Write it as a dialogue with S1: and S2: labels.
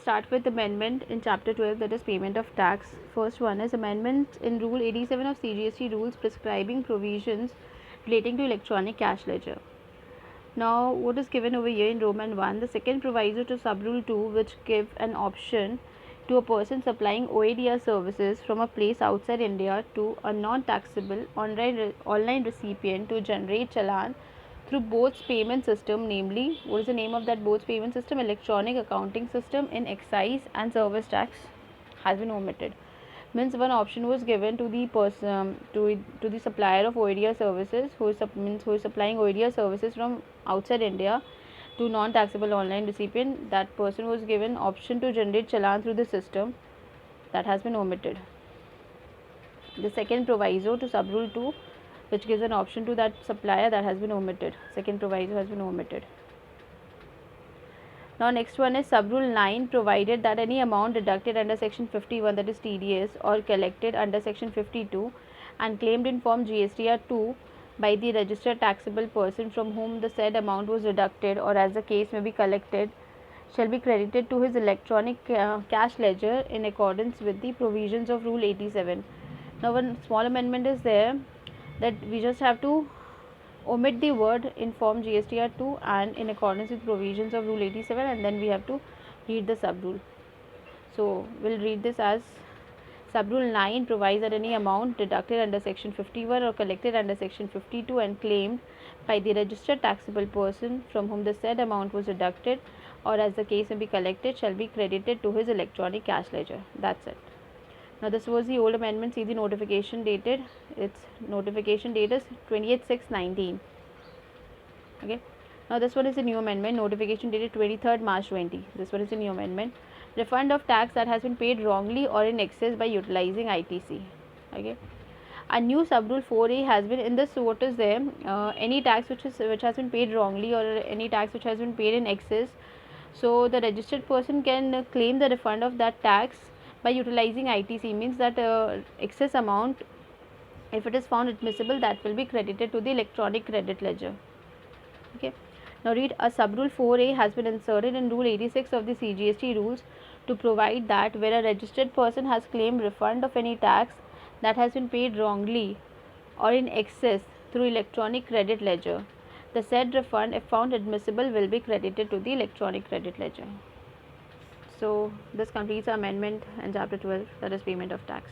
S1: start with amendment in chapter 12, that is payment of tax. First one is amendment in rule 87 of CGST rules prescribing provisions relating to electronic cash ledger. Now what is given over here in Roman 1, the second proviso to subrule 2, which give an option to a person supplying OADR services from a place outside India to a non-taxable online recipient to generate challan through Both's payment system, namely, what is the name of that Both's payment system? Electronic accounting system in excise and service tax, has been omitted. Means one option was given to the person to the supplier of OADR services who is supplying OADR services from outside India to non-taxable online recipient. That person was given option to generate challan through the system, that has been omitted. The second proviso to subrule 2, which gives an option to that supplier, that has been omitted. Second proviso has been omitted. Now next one is subrule 9, provided that any amount deducted under section 51, that is TDS, or collected under section 52 and claimed in form GSTR 2 by the registered taxable person from whom the said amount was deducted, or as the case may be collected, shall be credited to his electronic cash ledger in accordance with the provisions of rule 87. Now one small amendment is there, that we just have to omit the word in form GSTR 2 and in accordance with provisions of rule 87, and then we have to read the subrule. So we'll read this as subrule 9 provides that any amount deducted under section 51 or collected under section 52 and claimed by the registered taxable person from whom the said amount was deducted, or as the case may be collected, shall be credited to his electronic cash ledger. That's it. Now this was the old amendment. See the notification dated. Its notification date is 28/6/19. Okay. Now this one is the new amendment. Notification dated 23rd March 20. This one is the new amendment. Refund of tax that has been paid wrongly or in excess by utilizing ITC. Okay. A new subrule 4A has been in this. What is there? Any tax which has been paid wrongly or any tax which has been paid in excess. So the registered person can claim the refund of that tax by utilizing ITC, means that excess amount, if it is found admissible, that will be credited to the electronic credit ledger. Okay. Now read, a subrule 4A has been inserted in rule 86 of the CGST rules to provide that where a registered person has claimed refund of any tax that has been paid wrongly or in excess through electronic credit ledger, the said refund, if found admissible, will be credited to the electronic credit ledger. So this completes our amendment in chapter 12, that is payment of tax.